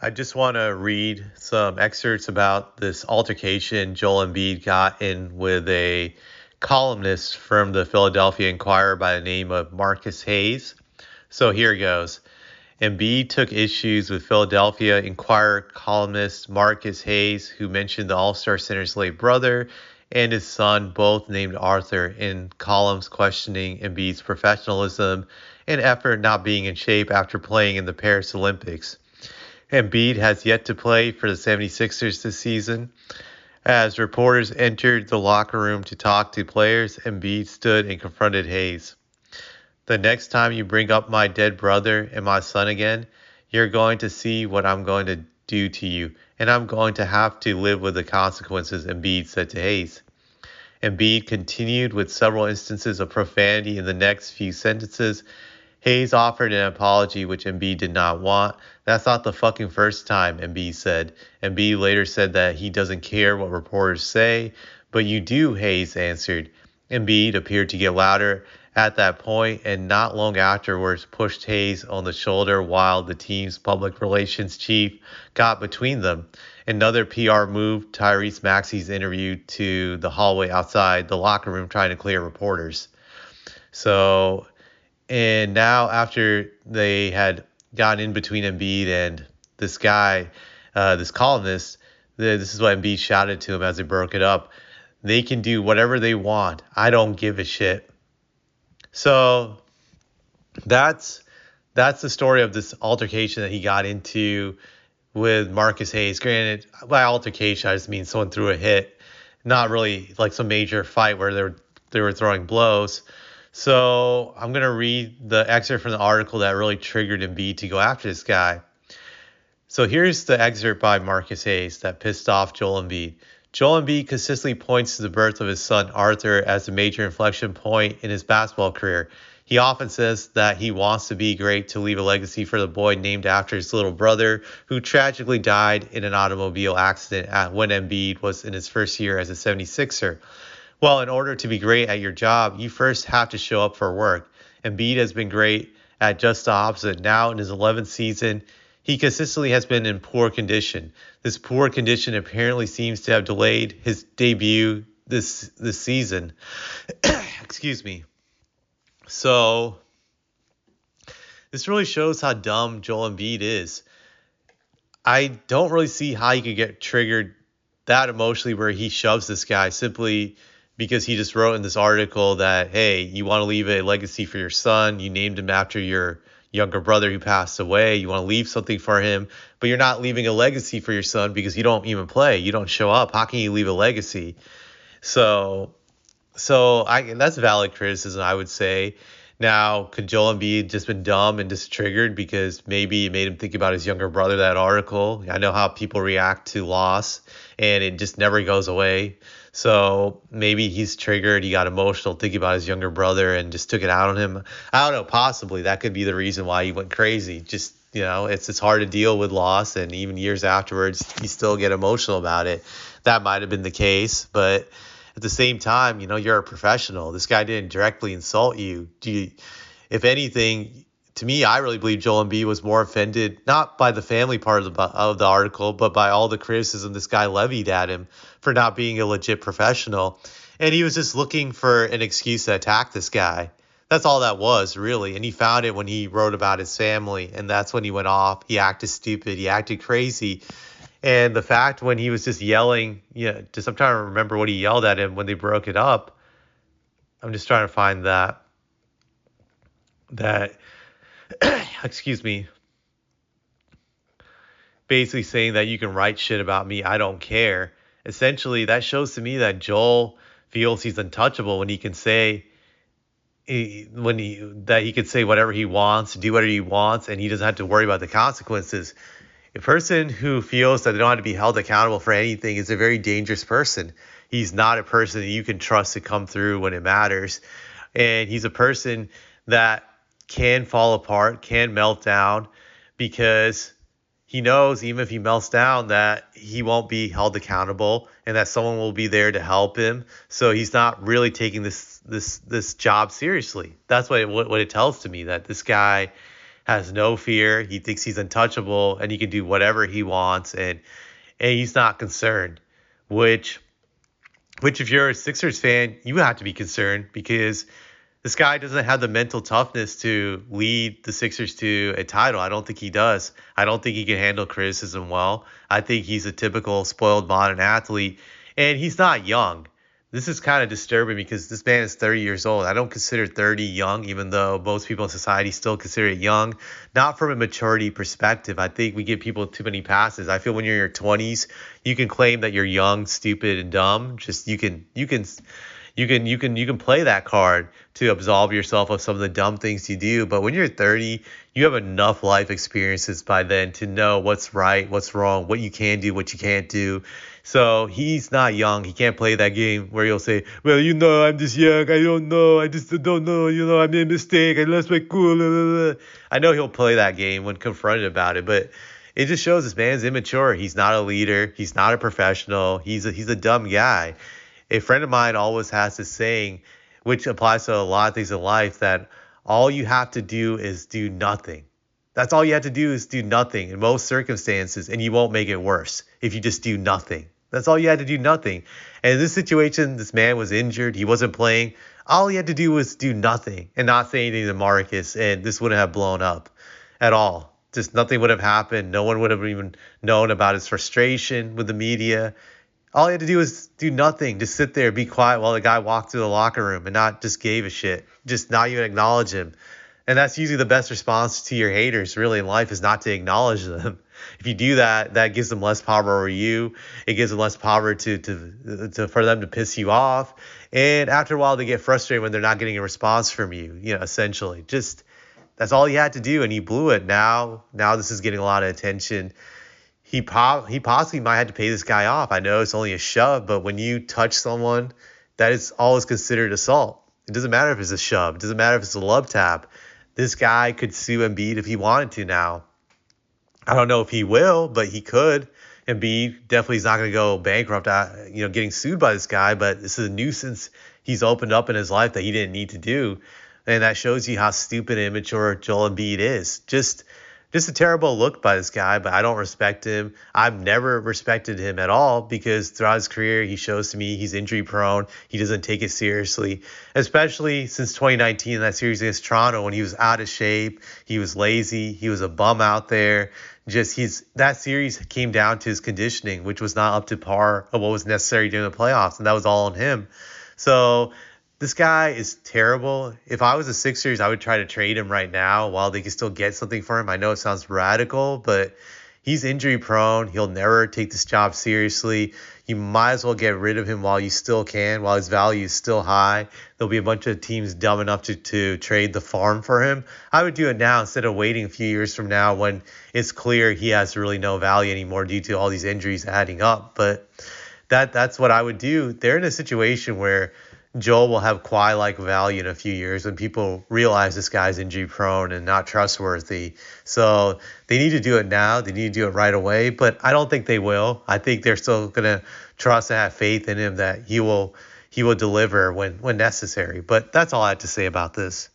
I just want to read some excerpts about this altercation Joel Embiid got in with a columnist from the Philadelphia Inquirer by the name of Marcus Hayes. So here goes. Embiid took issues with Philadelphia Inquirer columnist Marcus Hayes, who mentioned the All-Star center's late brother and his son, both named Arthur, in columns questioning Embiid's professionalism and effort not being in shape after playing in the Paris Olympics. Embiid has yet to play for the 76ers this season. As reporters entered the locker room to talk to players, Embiid stood and confronted Hayes. The next time you bring up my dead brother and my son again, you're going to see what I'm going to do to you, and I'm going to have to live with the consequences, Embiid said to Hayes. Embiid continued with several instances of profanity in the next few sentences. Hayes offered an apology, which Embiid did not want. That's not the fucking first time, Embiid said. Embiid later said that he doesn't care what reporters say, but you do, Hayes answered. Embiid appeared to get louder at that point and not long afterwards pushed Hayes on the shoulder while the team's public relations chief got between them. Another PR move, Tyrese Maxey's interview to the hallway outside the locker room trying to clear reporters. So, and now after they had gotten in between Embiid and this guy, this columnist, this is what Embiid shouted to him as they broke it up. They can do whatever they want. I don't give a shit. So that's the story of this altercation that he got into with Marcus Hayes. Granted, by altercation, I just mean someone threw a hit, not really like some major fight where they were throwing blows. So I'm gonna read the excerpt from the article that really triggered Embiid to go after this guy. So here's the excerpt by Marcus Hayes that pissed off Joel Embiid. Joel Embiid consistently points to the birth of his son Arthur as a major inflection point in his basketball career. He often says that he wants to be great to leave a legacy for the boy named after his little brother, who tragically died in an automobile accident when Embiid was in his first year as a 76er. Well, in order to be great at your job, you first have to show up for work. Embiid has been great at just the opposite. Now in his 11th season, he consistently has been in poor condition. This poor condition apparently seems to have delayed his debut this season. Excuse me. So this really shows how dumb Joel Embiid is. I don't really see how he could get triggered that emotionally where he shoves this guy simply because he just wrote in this article that, hey, you want to leave a legacy for your son. You named him after your younger brother who passed away. You want to leave something for him, but you're not leaving a legacy for your son because you don't even play. You don't show up. How can you leave a legacy? So that's valid criticism, I would say. Now, could Joel Embiid just been dumb and just triggered because maybe it made him think about his younger brother, that article? I know how people react to loss, and it just never goes away. So maybe he's triggered. He got emotional thinking about his younger brother and just took it out on him. I don't know. Possibly that could be the reason why he went crazy. Just, it's hard to deal with loss, and even years afterwards, you still get emotional about it. That might have been the case, but at the same time, you're a professional. This guy didn't directly insult you. If anything, to me, I really believe Joel Embiid was more offended, not by the family part of the article, but by all the criticism this guy levied at him for not being a legit professional. And he was just looking for an excuse to attack this guy. That's all that was, really. And he found it when he wrote about his family. And that's when he went off. He acted stupid. He acted crazy. And the fact when he was just yelling, I'm trying to remember what he yelled at him when they broke it up. I'm just trying to find that, excuse me, basically saying that you can write shit about me, I don't care. Essentially, that shows to me that Joel feels he's untouchable when he can say that he could say whatever he wants, do whatever he wants, and he doesn't have to worry about the consequences. A person who feels that they don't have to be held accountable for anything is a very dangerous person. He's not a person that you can trust to come through when it matters. And he's a person that can fall apart, can melt down, because he knows even if he melts down that he won't be held accountable and that someone will be there to help him. So he's not really taking this job seriously. That's what it tells to me, that this guy has no fear. He thinks he's untouchable and he can do whatever he wants, and he's not concerned. Which if you're a Sixers fan, you have to be concerned because this guy doesn't have the mental toughness to lead the Sixers to a title. I don't think he does. I don't think he can handle criticism well. I think he's a typical spoiled modern athlete, and he's not young. This is kind of disturbing because this man is 30 years old. I don't consider 30 young, even though most people in society still consider it young. Not from a maturity perspective. I think we give people too many passes. I feel when you're in your 20s, you can claim that you're young, stupid, and dumb. Just you can play that card to absolve yourself of some of the dumb things you do. But when you're 30, you have enough life experiences by then to know what's right, what's wrong, what you can do, what you can't do. So he's not young. He can't play that game where he'll say, well, I'm just young. I don't know. I just don't know. I made a mistake. I lost my cool. I know he'll play that game when confronted about it, but it just shows this man's immature. He's not a leader. He's not a professional. He's a dumb guy. A friend of mine always has this saying, which applies to a lot of things in life, that all you have to do is do nothing. That's all you have to do is do nothing in most circumstances, and you won't make it worse if you just do nothing. That's all you had to do, nothing. And in this situation, this man was injured. He wasn't playing. All he had to do was do nothing and not say anything to Marcus, and this wouldn't have blown up at all. Just nothing would have happened. No one would have even known about his frustration with the media. All he had to do was do nothing, just sit there, be quiet while the guy walked through the locker room and not just gave a shit, just not even acknowledge him. And that's usually the best response to your haters really in life, is not to acknowledge them. If you do that, that gives them less power over you. It gives them less power to for them to piss you off. And after a while, they get frustrated when they're not getting a response from you, essentially. Just that's all you had to do, and you blew it. Now this is getting a lot of attention. He possibly might have to pay this guy off. I know it's only a shove, but when you touch someone, that is always considered assault. It doesn't matter if it's a shove. It doesn't matter if it's a love tap. This guy could sue Embiid if he wanted to now. I don't know if he will, but he could. Embiid definitely is not going to go bankrupt, getting sued by this guy, but this is a nuisance he's opened up in his life that he didn't need to do. And that shows you how stupid and immature Joel Embiid is. Just a terrible look by this guy, but I don't respect him. I've never respected him at all because throughout his career, he shows to me he's injury prone. He doesn't take it seriously, especially since 2019 in that series against Toronto when he was out of shape. He was lazy. He was a bum out there. That series came down to his conditioning, which was not up to par of what was necessary during the playoffs, and that was all on him. So this guy is terrible. If I was a Sixers, I would try to trade him right now while they can still get something for him. I know it sounds radical, but he's injury prone. He'll never take this job seriously. You might as well get rid of him while you still can, while his value is still high. There'll be a bunch of teams dumb enough to trade the farm for him. I would do it now instead of waiting a few years from now when it's clear he has really no value anymore due to all these injuries adding up. But that's what I would do. They're in a situation where Joel will have Kawhi-like value in a few years when people realize this guy's injury prone and not trustworthy. So they need to do it now. They need to do it right away, but I don't think they will. I think they're still going to trust and have faith in him that he will deliver when necessary. But that's all I have to say about this.